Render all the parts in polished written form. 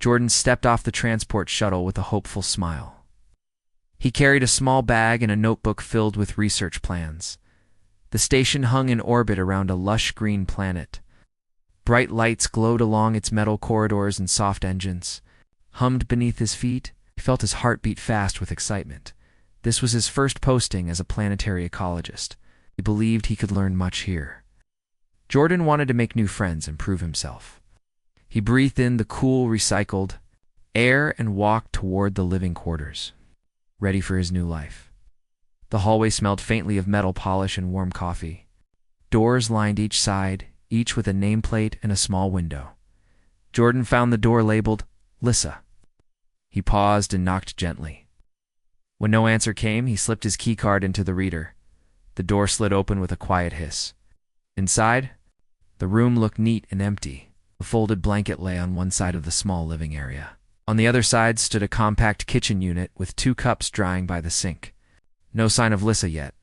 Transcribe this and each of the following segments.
Jordan stepped off the transport shuttle with a hopeful smile. He carried a small bag and a notebook filled with research plans. The station hung in orbit around a lush green planet. Bright lights glowed along its metal corridors and soft engines. Hummed beneath his feet, he felt his heart beat fast with excitement. This was his first posting as a planetary ecologist. He believed he could learn much here. Jordan wanted to make new friends and prove himself. He breathed in the cool, recycled air and walked toward the living quarters, ready for his new life. The hallway smelled faintly of metal polish and warm coffee. Doors lined each side, each with a nameplate and a small window. Jordan found the door labeled Lissa. He paused and knocked gently. When no answer came, he slipped his keycard into the reader. The door slid open with a quiet hiss. Inside, the room looked neat and empty. A folded blanket lay on one side of the small living area. On the other side stood a compact kitchen unit with 2 cups drying by the sink. No sign of Lissa yet.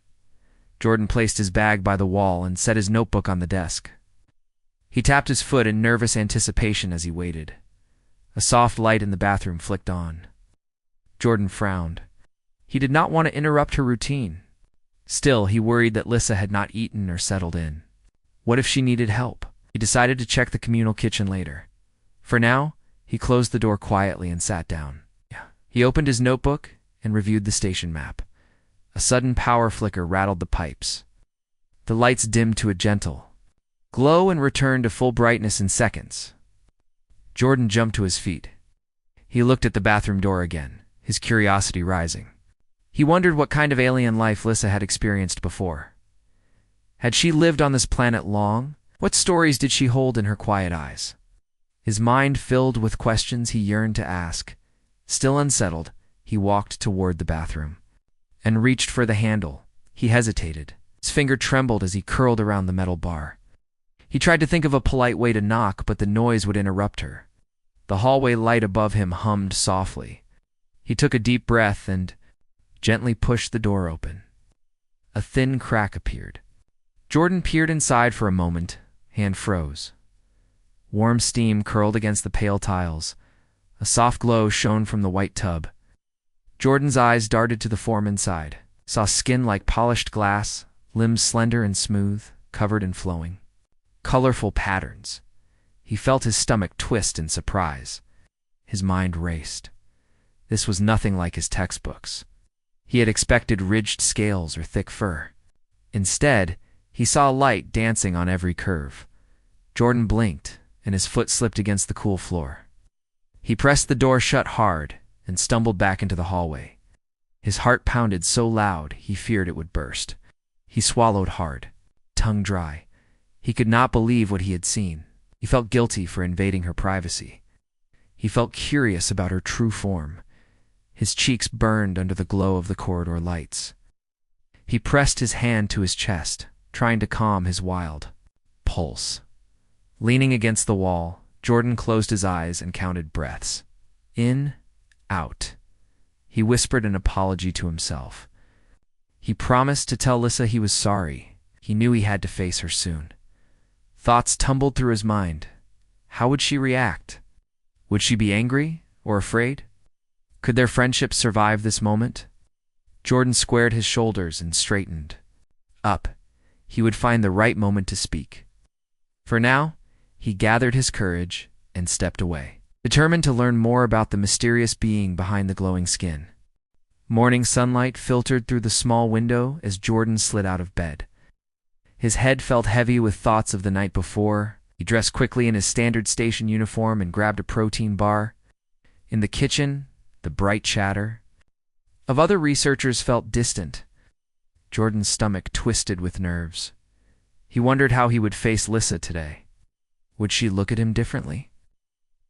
Jordan placed his bag by the wall and set his notebook on the desk. He tapped his foot in nervous anticipation as he waited. A soft light in the bathroom flicked on. Jordan frowned. He did not want to interrupt her routine. Still, he worried that Lissa had not eaten or settled in. What if she needed help? He decided to check the communal kitchen later. For now, he closed the door quietly and sat down. He opened his notebook and reviewed the station map. A sudden power flicker rattled the pipes. The lights dimmed to a gentle glow and returned to full brightness in seconds. Jordan jumped to his feet. He looked at the bathroom door again, his curiosity rising. He wondered what kind of alien life Lissa had experienced before. Had she lived on this planet long? What stories did she hold in her quiet eyes? His mind filled with questions he yearned to ask. Still unsettled, he walked toward the bathroom and reached for the handle. He hesitated. His finger trembled as he curled around the metal bar. He tried to think of a polite way to knock, but the noise would interrupt her. The hallway light above him hummed softly. He took a deep breath and gently pushed the door open. A thin crack appeared. Jordan peered inside for a moment. Hand froze. Warm steam curled against the pale tiles. A soft glow shone from the white tub. Jordan's eyes darted to the form inside. Saw skin like polished glass, limbs slender and smooth, covered and flowing. Colorful patterns. He felt his stomach twist in surprise. His mind raced. This was nothing like his textbooks. He had expected ridged scales or thick fur. Instead, he saw light dancing on every curve. Jordan blinked, and his foot slipped against the cool floor. He pressed the door shut hard and stumbled back into the hallway. His heart pounded so loud he feared it would burst. He swallowed hard, tongue dry. He could not believe what he had seen. He felt guilty for invading her privacy. He felt curious about her true form. His cheeks burned under the glow of the corridor lights. He pressed his hand to his chest, trying to calm his wild pulse. Leaning against the wall, Jordan closed his eyes and counted breaths. In, out. He whispered an apology to himself. He promised to tell Lissa he was sorry. He knew he had to face her soon. Thoughts tumbled through his mind. How would she react? Would she be angry or afraid? Could their friendship survive this moment? Jordan squared his shoulders and straightened up. He would find the right moment to speak. For now, he gathered his courage and stepped away, determined to learn more about the mysterious being behind the glowing skin. Morning sunlight filtered through the small window as Jordan slid out of bed. His head felt heavy with thoughts of the night before. He dressed quickly in his standard station uniform and grabbed a protein bar. In the kitchen, the bright chatter of other researchers felt distant. Jordan's stomach twisted with nerves. He wondered how he would face Lissa today. Would she look at him differently?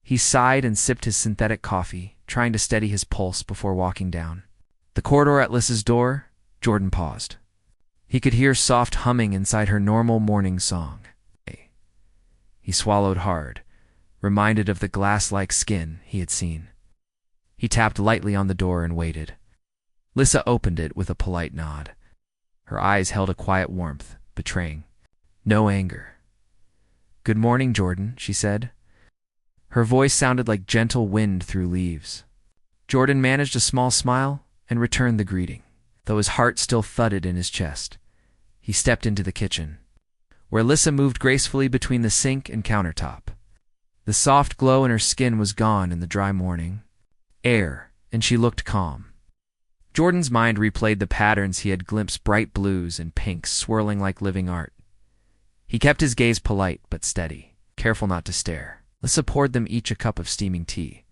He sighed and sipped his synthetic coffee, trying to steady his pulse before walking down. The corridor at Lissa's door, Jordan paused. He could hear soft humming inside her normal morning song. He swallowed hard, reminded of the glass-like skin he had seen. He tapped lightly on the door and waited. Lissa opened it with a polite nod. Her eyes held a quiet warmth, betraying no anger. "Good morning, Jordan," she said. Her voice sounded like gentle wind through leaves. Jordan managed a small smile and returned the greeting, though his heart still thudded in his chest. He stepped into the kitchen, where Lissa moved gracefully between the sink and countertop. The soft glow in her skin was gone in the dry morning air, and she looked calm. Jordan's mind replayed the patterns he had glimpsed, bright blues and pinks swirling like living art. He kept his gaze polite but steady, careful not to stare. Lissa poured them each a cup of steaming tea.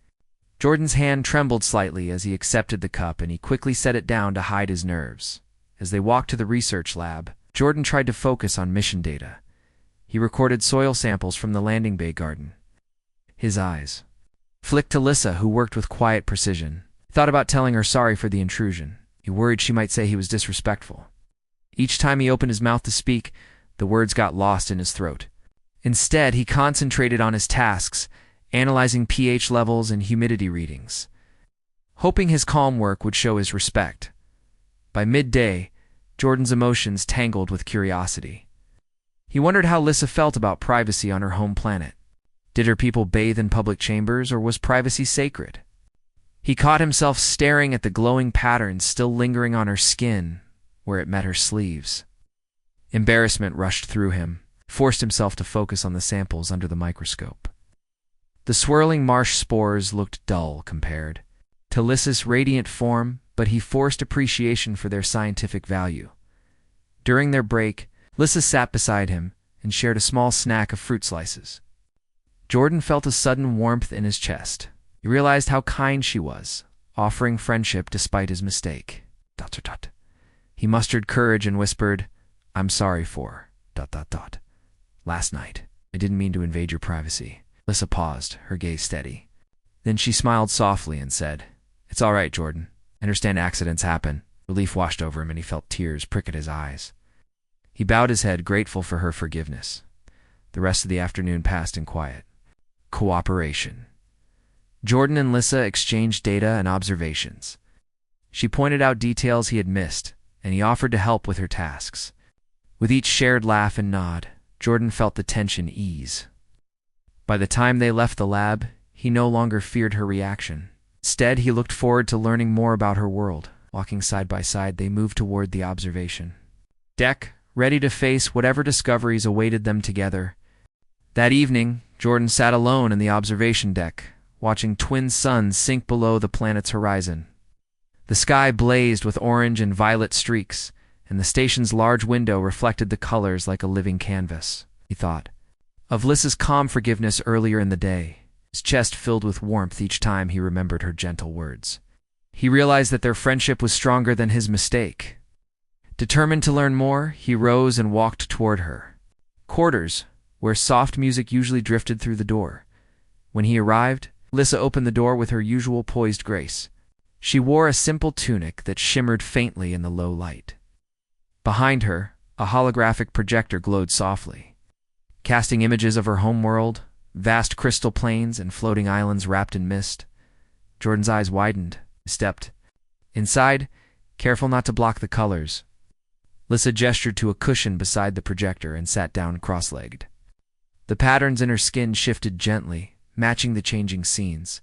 Jordan's hand trembled slightly as he accepted the cup, and he quickly set it down to hide his nerves. As they walked to the research lab, Jordan tried to focus on mission data. He recorded soil samples from the landing bay garden. His eyes flicked to Lissa, who worked with quiet precision. He thought about telling her sorry for the intrusion. He worried she might say he was disrespectful. Each time he opened his mouth to speak, the words got lost in his throat. Instead, he concentrated on his tasks, analyzing pH levels and humidity readings, hoping his calm work would show his respect. By midday, Jordan's emotions tangled with curiosity. He wondered how Lissa felt about privacy on her home planet. Did her people bathe in public chambers, or was privacy sacred? He caught himself staring at the glowing patterns still lingering on her skin where it met her sleeves. Embarrassment rushed through him, forced himself to focus on the samples under the microscope. The swirling marsh spores looked dull compared to Lissa's radiant form, but he forced appreciation for their scientific value. During their break, Lissa sat beside him and shared a small snack of fruit slices. Jordan felt a sudden warmth in his chest. He realized how kind she was, offering friendship despite his mistake. ... He mustered courage and whispered, "I'm sorry for ... last night. I didn't mean to invade your privacy." Lissa paused, her gaze steady. Then she smiled softly and said, "It's all right, Jordan. I understand accidents happen." Relief washed over him, and he felt tears prick at his eyes. He bowed his head, grateful for her forgiveness. The rest of the afternoon passed in quiet cooperation. Jordan and Lissa exchanged data and observations. She pointed out details he had missed, and he offered to help with her tasks. With each shared laugh and nod, Jordan felt the tension ease. By the time they left the lab, he no longer feared her reaction. Instead, he looked forward to learning more about her world. Walking side by side, they moved toward the observation deck, ready to face whatever discoveries awaited them together. That evening, Jordan sat alone in the observation deck, watching twin suns sink below the planet's horizon. The sky blazed with orange and violet streaks, and the station's large window reflected the colors like a living canvas. He thought of Lissa's calm forgiveness earlier in the day, his chest filled with warmth each time he remembered her gentle words. He realized that their friendship was stronger than his mistake. Determined to learn more, he rose and walked toward her quarters, where soft music usually drifted through the door. When he arrived, Lissa opened the door with her usual poised grace. She wore a simple tunic that shimmered faintly in the low light. Behind her, a holographic projector glowed softly, casting images of her homeworld, vast crystal plains and floating islands wrapped in mist. Jordan's eyes widened. He stepped inside, careful not to block the colors. Lissa gestured to a cushion beside the projector and sat down cross-legged. The patterns in her skin shifted gently, matching the changing scenes.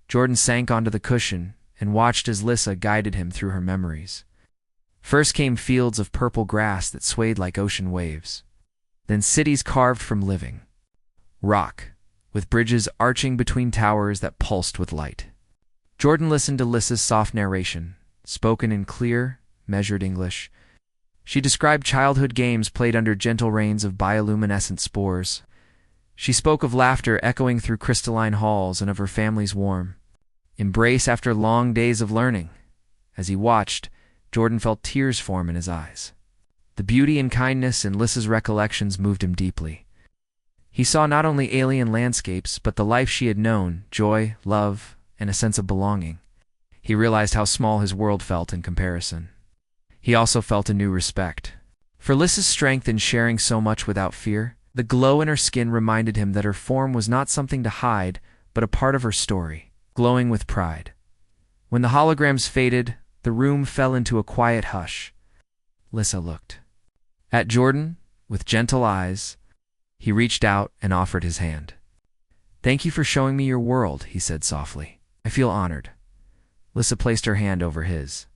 Jordan sank onto the cushion and watched as Lissa guided him through her memories. First came fields of purple grass that swayed like ocean waves. Then cities carved from living rock, with bridges arching between towers that pulsed with light. Jordan listened to Lissa's soft narration, spoken in clear, measured English. She described childhood games played under gentle rains of bioluminescent spores. She spoke of laughter echoing through crystalline halls and of her family's warm embrace after long days of learning. As he watched, Jordan felt tears form in his eyes. The beauty and kindness in Lissa's recollections moved him deeply. He saw not only alien landscapes, but the life she had known, joy, love, and a sense of belonging. He realized how small his world felt in comparison. He also felt a new respect for Lissa's strength in sharing so much without fear. The glow in her skin reminded him that her form was not something to hide, but a part of her story, glowing with pride. When the holograms faded, the room fell into a quiet hush. Lissa looked at Jordan with gentle eyes. He reached out and offered his hand. "Thank you for showing me your world," he said softly. "I feel honored." Lissa placed her hand over his.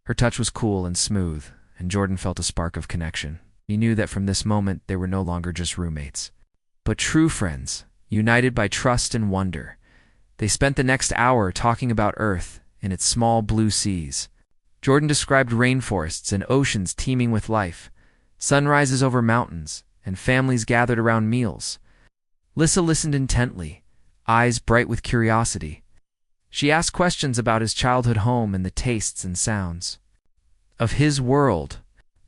Her touch was cool and smooth, and Jordan felt a spark of connection. He knew that from this moment they were no longer just roommates, but true friends, united by trust and wonder. They spent the next hour talking about Earth and its small blue seas. Jordan described rainforests and oceans teeming with life, sunrises over mountains, and families gathered around meals. Lissa listened intently, eyes bright with curiosity. She asked questions about his childhood home and the tastes and sounds of his world.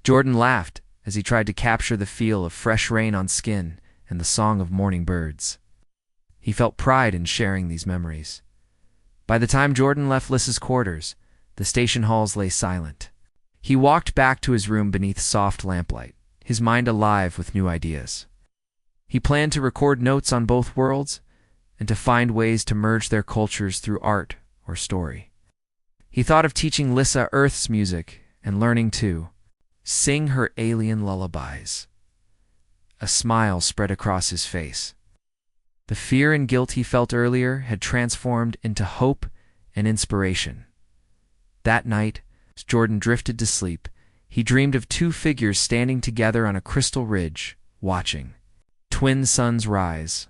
Jordan laughed as he tried to capture the feel of fresh rain on skin and the song of morning birds. He felt pride in sharing these memories. By the time Jordan left Lissa's quarters, the station halls lay silent. He walked back to his room beneath soft lamplight, his mind alive with new ideas. He planned to record notes on both worlds and to find ways to merge their cultures through art or story. He thought of teaching Lissa Earth's music and learning to sing her alien lullabies. A smile spread across his face. The fear and guilt he felt earlier had transformed into hope and inspiration. That night, as Jordan drifted to sleep, he dreamed of two figures standing together on a crystal ridge, watching twin suns rise.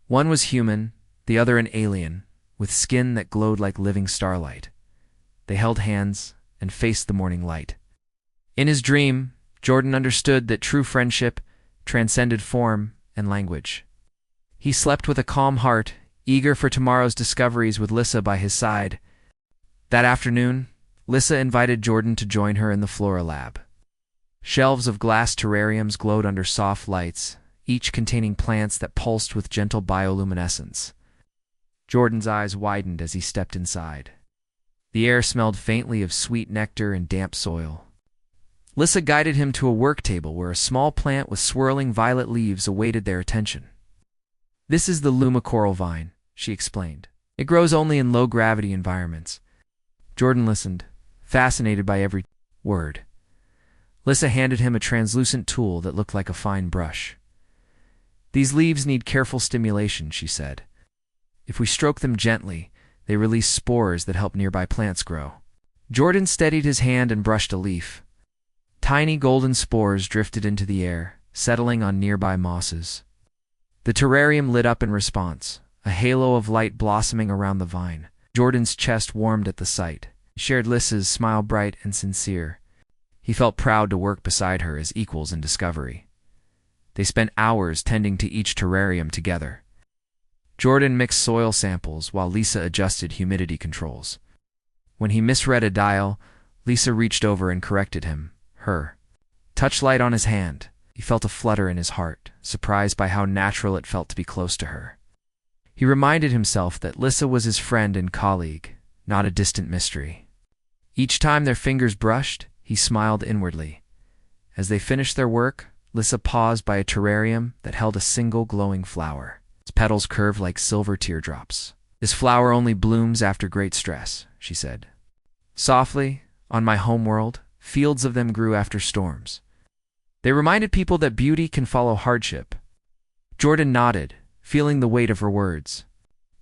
One was human, the other an alien, with skin that glowed like living starlight. They held hands and faced the morning light. In his dream, Jordan understood that true friendship transcended form and language. He slept with a calm heart, eager for tomorrow's discoveries with Lissa by his side. That afternoon, Lissa invited Jordan to join her in the Flora Lab. Shelves of glass terrariums glowed under soft lights, each containing plants that pulsed with gentle bioluminescence. Jordan's eyes widened as he stepped inside. The air smelled faintly of sweet nectar and damp soil. Lissa guided him to a work table where a small plant with swirling violet leaves awaited their attention. "This is the lumicoral vine," she explained. "It grows only in low-gravity environments." Jordan listened, fascinated by every word. Lissa handed him a translucent tool that looked like a fine brush. "These leaves need careful stimulation," she said. "If we stroke them gently, they release spores that help nearby plants grow." Jordan steadied his hand and brushed a leaf. Tiny golden spores drifted into the air, settling on nearby mosses. The terrarium lit up in response, a halo of light blossoming around the vine. Jordan's chest warmed at the sight. He shared Lissa's smile, bright and sincere. He felt proud to work beside her as equals in discovery. They spent hours tending to each terrarium together. Jordan mixed soil samples while Lissa adjusted humidity controls. When he misread a dial, Lissa reached over and corrected him, her touchlight on his hand. He felt a flutter in his heart, surprised by how natural it felt to be close to her. He reminded himself that Lissa was his friend and colleague, not a distant mystery. Each time their fingers brushed, he smiled inwardly. As they finished their work, Lissa paused by a terrarium that held a single glowing flower. Its petals curved like silver teardrops. "This flower only blooms after great stress," she said. "Softly, on my homeworld, fields of them grew after storms." They reminded people that beauty can follow hardship. Jordan nodded, feeling the weight of her words.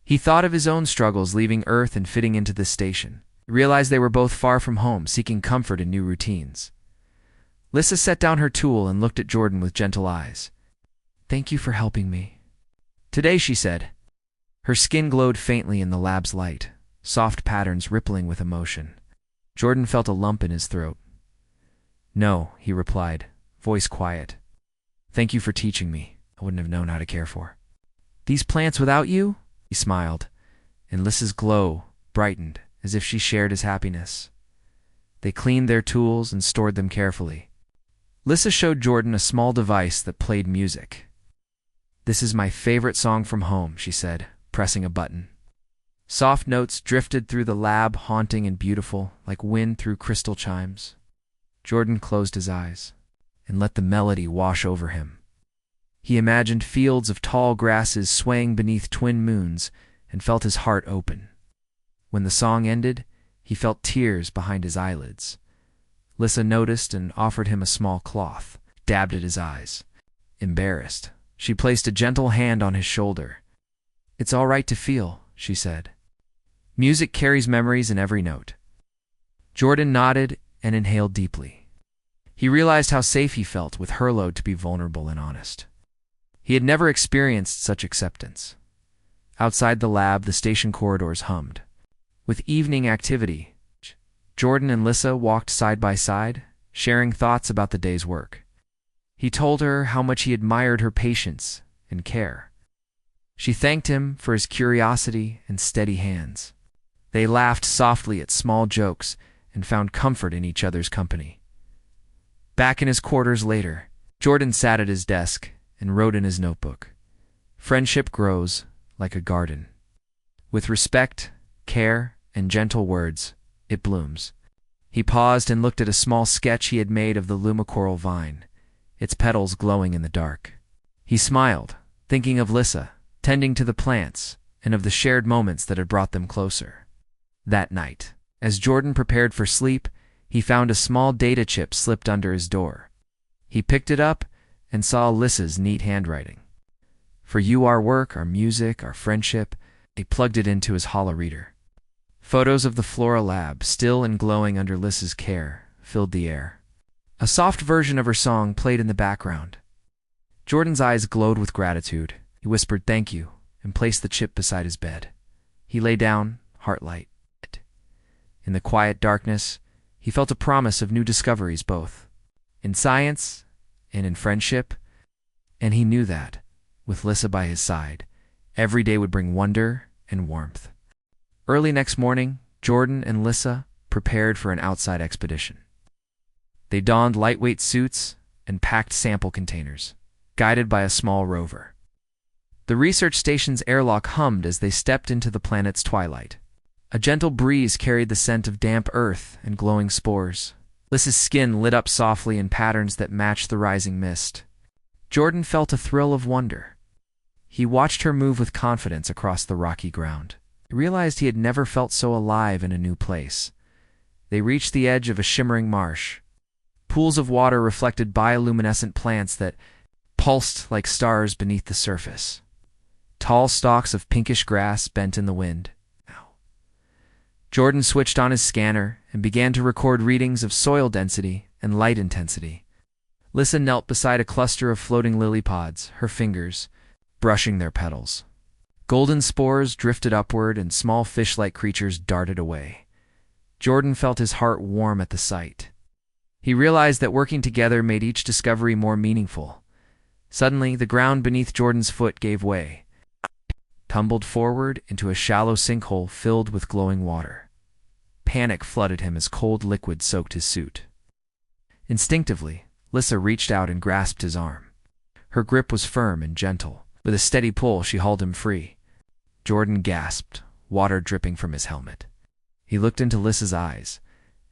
He thought of his own struggles leaving Earth and fitting into this station. He realized they were both far from home, seeking comfort in new routines. Lissa set down her tool and looked at Jordan with gentle eyes. "Thank you for helping me." "Today," she said. Her skin glowed faintly in the lab's light, soft patterns rippling with emotion. Jordan felt a lump in his throat. "No," he replied, voice quiet. "Thank you for teaching me. I wouldn't have known how to care for these plants without you?" He smiled, and Lissa's glow brightened as if she shared his happiness. They cleaned their tools and stored them carefully. Lissa showed Jordan a small device that played music. "This is my favorite song from home," she said, pressing a button. Soft notes drifted through the lab, haunting and beautiful, like wind through crystal chimes. Jordan closed his eyes and let the melody wash over him. He imagined fields of tall grasses swaying beneath twin moons and felt his heart open. When the song ended, he felt tears behind his eyelids. Lissa noticed and offered him a small cloth, dabbed at his eyes. Embarrassed, she placed a gentle hand on his shoulder. It's all right to feel, she said. Music carries memories in every note. Jordan nodded and inhaled deeply. He realized how safe he felt with her load to be vulnerable and honest. He had never experienced such acceptance. Outside the lab, the station corridors hummed. With evening activity, Jordan and Lissa walked side by side, sharing thoughts about the day's work. He told her how much he admired her patience and care. She thanked him for his curiosity and steady hands. They laughed softly at small jokes and found comfort in each other's company. Back in his quarters later, Jordan sat at his desk and wrote in his notebook. Friendship grows like a garden. With respect, care, and gentle words, it blooms. He paused and looked at a small sketch he had made of the lumicoral vine, its petals glowing in the dark. He smiled, thinking of Lissa, tending to the plants, and of the shared moments that had brought them closer. That night, as Jordan prepared for sleep, he found a small data chip slipped under his door. He picked it up and saw Lissa's neat handwriting. For you, our work, our music, our friendship. He plugged it into his holoreader. Photos of the Flora lab, still and glowing under Lissa's care, filled the air. A soft version of her song played in the background. Jordan's eyes glowed with gratitude. He whispered thank you and placed the chip beside his bed. He lay down, heart light. In the quiet darkness, he felt a promise of new discoveries both in science and in friendship, and he knew that, with Lissa by his side, every day would bring wonder and warmth. Early next morning, Jordan and Lissa prepared for an outside expedition. They donned lightweight suits and packed sample containers, guided by a small rover. The research station's airlock hummed as they stepped into the planet's twilight. A gentle breeze carried the scent of damp earth and glowing spores. Lissa's skin lit up softly in patterns that matched the rising mist. Jordan felt a thrill of wonder. He watched her move with confidence across the rocky ground. He realized he had never felt so alive in a new place. They reached the edge of a shimmering marsh. Pools of water reflected bioluminescent plants that pulsed like stars beneath the surface. Tall stalks of pinkish grass bent in the wind. Jordan switched on his scanner and began to record readings of soil density and light intensity. Lissa knelt beside a cluster of floating lily pods, her fingers brushing their petals. Golden spores drifted upward and small fish-like creatures darted away. Jordan felt his heart warm at the sight. He realized that working together made each discovery more meaningful. Suddenly, the ground beneath Jordan's foot gave way, tumbled forward into a shallow sinkhole filled with glowing water. Panic flooded him as cold liquid soaked his suit. Instinctively, Lissa reached out and grasped his arm. Her grip was firm and gentle. With a steady pull, she hauled him free. Jordan gasped, water dripping from his helmet. He looked into Lissa's eyes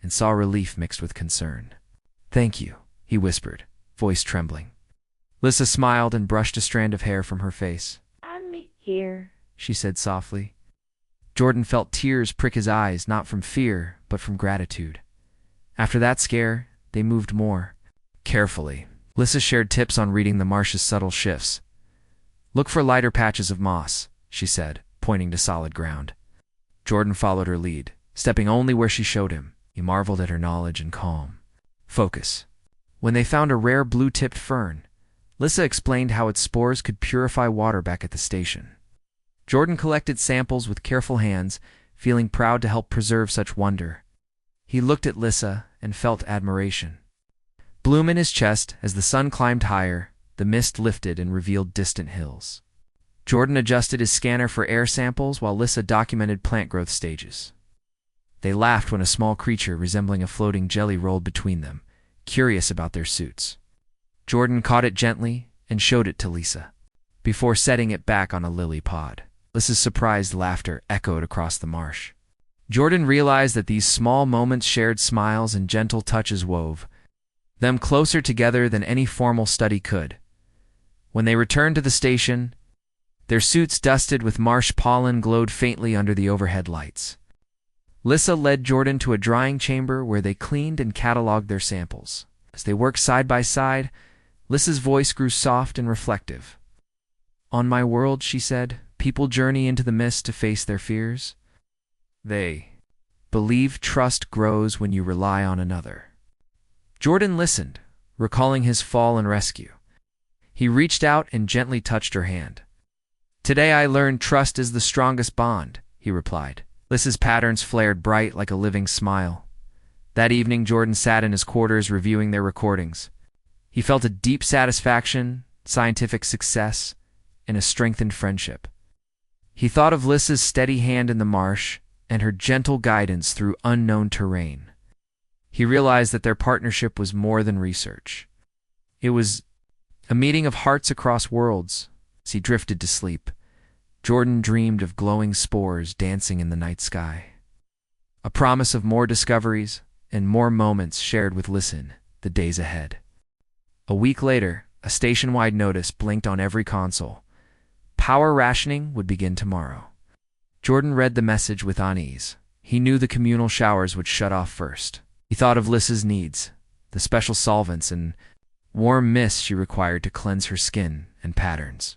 and saw relief mixed with concern. "Thank you," he whispered, voice trembling. Lissa smiled and brushed a strand of hair from her face. "I'm here," she said softly. Jordan felt tears prick his eyes, not from fear, but from gratitude. After that scare, they moved more carefully. Lissa shared tips on reading the marsh's subtle shifts. "Look for lighter patches of moss," she said, pointing to solid ground. Jordan followed her lead, stepping only where she showed him. He marveled at her knowledge and calm. Focus. When they found a rare blue-tipped fern, Lissa explained how its spores could purify water back at the station. Jordan collected samples with careful hands, feeling proud to help preserve such wonder. He looked at Lissa and felt admiration. Bloom in his chest, as the sun climbed higher, the mist lifted and revealed distant hills. Jordan adjusted his scanner for air samples while Lissa documented plant growth stages. They laughed when a small creature resembling a floating jelly rolled between them, curious about their suits. Jordan caught it gently and showed it to Lissa, before setting it back on a lily pod. Lissa's surprised laughter echoed across the marsh. Jordan realized that these small moments shared smiles and gentle touches wove them closer together than any formal study could. When they returned to the station, their suits dusted with marsh pollen glowed faintly under the overhead lights. Lissa led Jordan to a drying chamber where they cleaned and cataloged their samples. As they worked side by side, Lissa's voice grew soft and reflective. "On my world," she said, people journey into the mist to face their fears? They believe trust grows when you rely on another. Jordan listened, recalling his fall and rescue. He reached out and gently touched her hand. Today I learned trust is the strongest bond, he replied. Lissa's patterns flared bright like a living smile. That evening, Jordan sat in his quarters reviewing their recordings. He felt a deep satisfaction, scientific success, and a strengthened friendship. He thought of Lissa's steady hand in the marsh and her gentle guidance through unknown terrain. He realized that their partnership was more than research. It was a meeting of hearts across worlds. As he drifted to sleep, Jordan dreamed of glowing spores dancing in the night sky. A promise of more discoveries and more moments shared with Lissa the days ahead. A week later, a station-wide notice blinked on every console. Power rationing would begin tomorrow. Jordan read the message with unease. He knew the communal showers would shut off first. He thought of Lissa's needs, the special solvents and warm mist she required to cleanse her skin and patterns.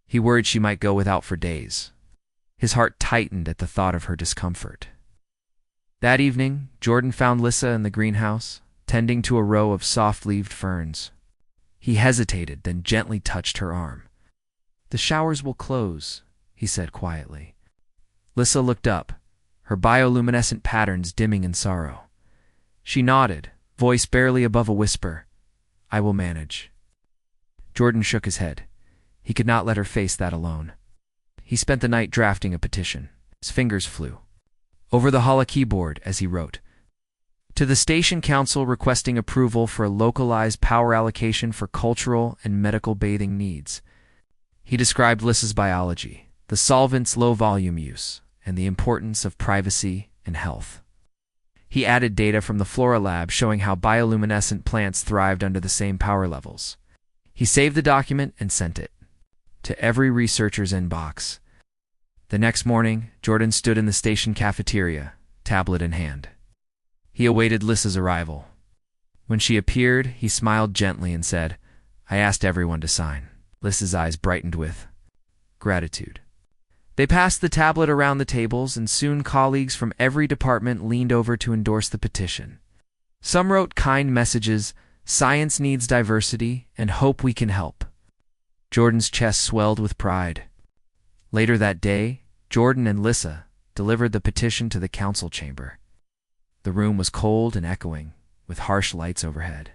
He worried she might go without for days. His heart tightened at the thought of her discomfort. That evening, Jordan found Lissa in the greenhouse, tending to a row of soft-leaved ferns. He hesitated, then gently touched her arm. "The showers will close," he said quietly. Lissa looked up, her bioluminescent patterns dimming in sorrow. She nodded, voice barely above a whisper. "I will manage." Jordan shook his head. He could not let her face that alone. He spent the night drafting a petition. His fingers flew over the hollow keyboard as he wrote, "To the Station Council requesting approval for a localized power allocation for cultural and medical bathing needs." He described Lissa's biology, the solvent's low-volume use, and the importance of privacy and health. He added data from the Flora Lab showing how bioluminescent plants thrived under the same power levels. He saved the document and sent it to every researcher's inbox. The next morning, Jordan stood in the station cafeteria, tablet in hand. He awaited Lissa's arrival. When she appeared, he smiled gently and said, "I asked everyone to sign." Lissa's eyes brightened with gratitude. They passed the tablet around the tables, and soon colleagues from every department leaned over to endorse the petition. Some wrote kind messages, "Science needs diversity, and hope we can help." Jordan's chest swelled with pride. Later that day, Jordan and Lissa delivered the petition to the council chamber. The room was cold and echoing, with harsh lights overhead.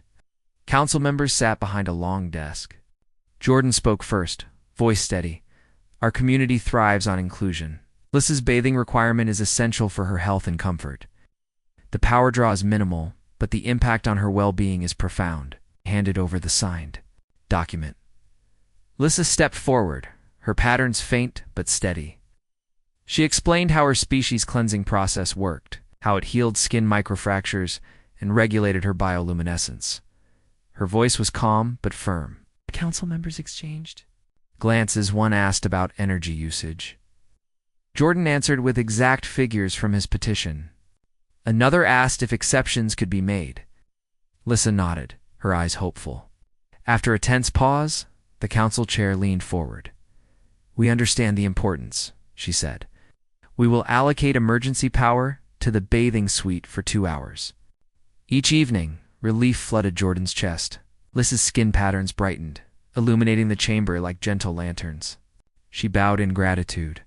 Council members sat behind a long desk. Jordan spoke first, voice steady. "Our community thrives on inclusion. Lissa's bathing requirement is essential for her health and comfort. The power draw is minimal, but the impact on her well-being is profound." Handed over the signed document. Lissa stepped forward, her patterns faint but steady. She explained how her species' cleansing process worked, how it healed skin microfractures and regulated her bioluminescence. Her voice was calm but firm. Council members exchanged glances. One asked about energy usage. Jordan answered with exact figures from his petition. Another asked if exceptions could be made. Lissa nodded, her eyes hopeful. After a tense pause, the council chair leaned forward. "We understand the importance," she said. "We will allocate emergency power to the bathing suite for 2 hours." Each evening, relief flooded Jordan's chest. Lissa's skin patterns brightened, illuminating the chamber like gentle lanterns. She bowed in gratitude.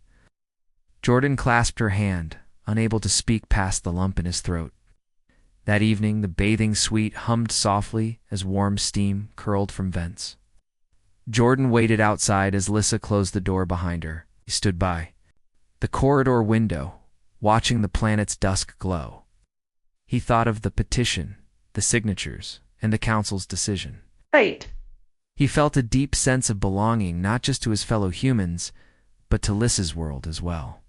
Jordan clasped her hand, unable to speak past the lump in his throat. That evening, the bathing suite hummed softly as warm steam curled from vents. Jordan waited outside as Lissa closed the door behind her. He stood by the corridor window, watching the planet's dusk glow. He thought of the petition, the signatures, and the council's decision. Right. He felt a deep sense of belonging not just to his fellow humans, but to Lissa's world as well.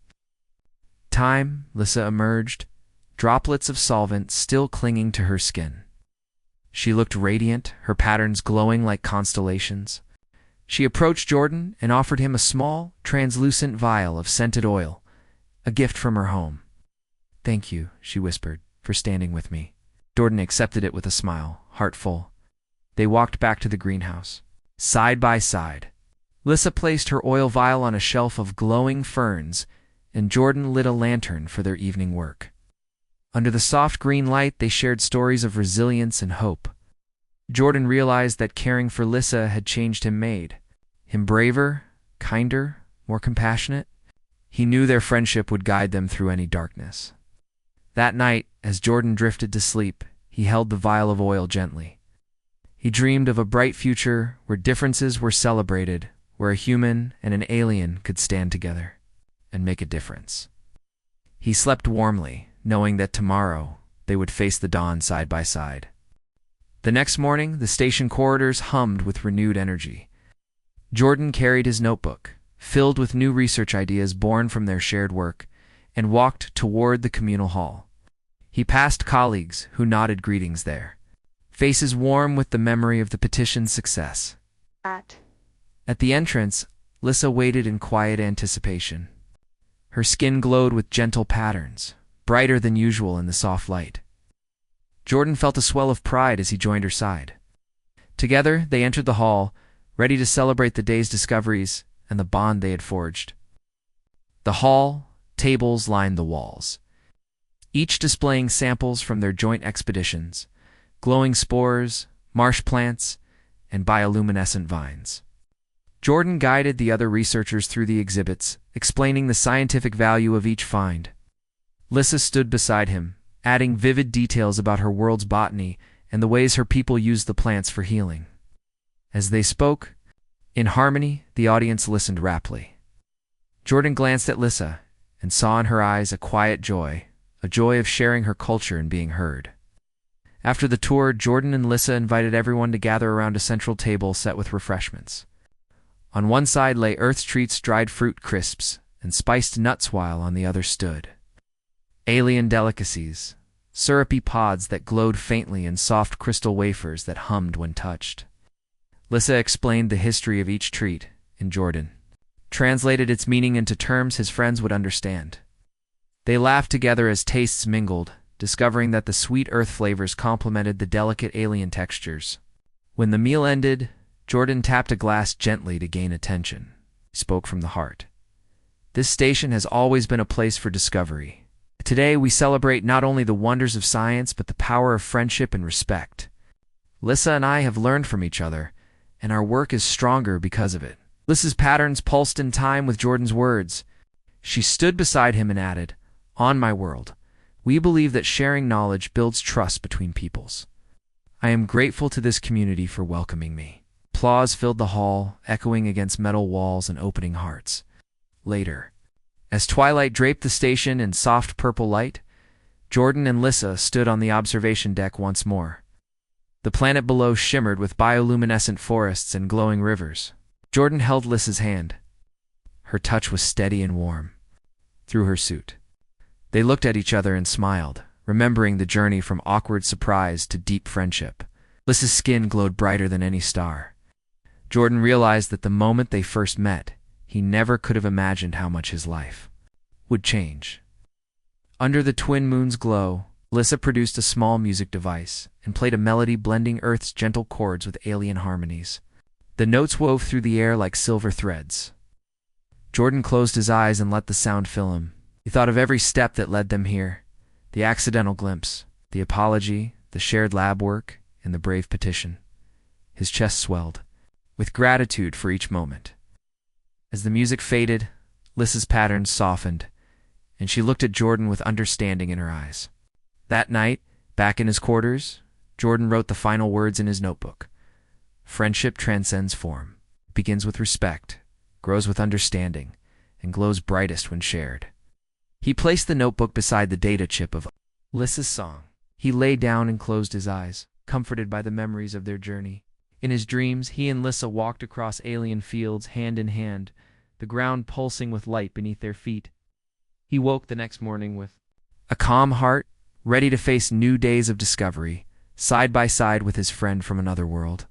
Time, Lissa emerged, droplets of solvent still clinging to her skin. She looked radiant, her patterns glowing like constellations. She approached Jordan and offered him a small, translucent vial of scented oil, a gift from her home. "Thank you," she whispered, "for standing with me." Jordan accepted it with a smile, heart full. They walked back to the greenhouse. Side by side, Lissa placed her oil vial on a shelf of glowing ferns, and Jordan lit a lantern for their evening work. Under the soft green light, they shared stories of resilience and hope. Jordan realized that caring for Lissa had changed made him braver, kinder, more compassionate. He knew their friendship would guide them through any darkness. That night, as Jordan drifted to sleep, he held the vial of oil gently. He dreamed of a bright future where differences were celebrated, where a human and an alien could stand together and make a difference. He slept warmly, knowing that tomorrow they would face the dawn side by side. The next morning, the station corridors hummed with renewed energy. Jordan carried his notebook, filled with new research ideas born from their shared work, and walked toward the communal hall. He passed colleagues who nodded greetings there, faces warm with the memory of the petition's success. At the entrance, Lissa waited in quiet anticipation. Her skin glowed with gentle patterns, brighter than usual in the soft light. Jordan felt a swell of pride as he joined her side. Together, they entered the hall, ready to celebrate the day's discoveries and the bond they had forged. The hall, tables lined the walls, each displaying samples from their joint expeditions, glowing spores, marsh plants, and bioluminescent vines. Jordan guided the other researchers through the exhibits, explaining the scientific value of each find. Lissa stood beside him, adding vivid details about her world's botany and the ways her people used the plants for healing. As they spoke, in harmony, the audience listened raptly. Jordan glanced at Lissa and saw in her eyes a quiet joy, a joy of sharing her culture and being heard. After the tour, Jordan and Lissa invited everyone to gather around a central table set with refreshments. On one side lay Earth's treats, dried fruit crisps, and spiced nuts, while on the other stood alien delicacies, syrupy pods that glowed faintly and soft crystal wafers that hummed when touched. Lissa explained the history of each treat, and Jordan translated its meaning into terms his friends would understand. They laughed together as tastes mingled, discovering that the sweet earth flavors complemented the delicate alien textures. When the meal ended, Jordan tapped a glass gently to gain attention. He spoke from the heart. This station has always been a place for discovery. Today we celebrate not only the wonders of science, but the power of friendship and respect. Lissa and I have learned from each other, and our work is stronger because of it. Lissa's patterns pulsed in time with Jordan's words. She stood beside him and added, "On my world, we believe that sharing knowledge builds trust between peoples. I am grateful to this community for welcoming me." Applause filled the hall, echoing against metal walls and opening hearts. Later, as twilight draped the station in soft purple light, Jordan and Lissa stood on the observation deck once more. The planet below shimmered with bioluminescent forests and glowing rivers. Jordan held Lissa's hand. Her touch was steady and warm through her suit. They looked at each other and smiled, remembering the journey from awkward surprise to deep friendship. Lissa's skin glowed brighter than any star. Jordan realized that the moment they first met, he never could have imagined how much his life would change. Under the twin moon's glow, Lissa produced a small music device and played a melody blending Earth's gentle chords with alien harmonies. The notes wove through the air like silver threads. Jordan closed his eyes and let the sound fill him. He thought of every step that led them here, the accidental glimpse, the apology, the shared lab work, and the brave petition. His chest swelled with gratitude for each moment. As the music faded, Lissa's patterns softened, and she looked at Jordan with understanding in her eyes. That night, back in his quarters, Jordan wrote the final words in his notebook. Friendship transcends form. It begins with respect, grows with understanding, and glows brightest when shared. He placed the notebook beside the data chip of Lissa's song. He lay down and closed his eyes, comforted by the memories of their journey. In his dreams, he and Lissa walked across alien fields hand in hand, the ground pulsing with light beneath their feet. He woke the next morning with a calm heart, ready to face new days of discovery, side by side with his friend from another world.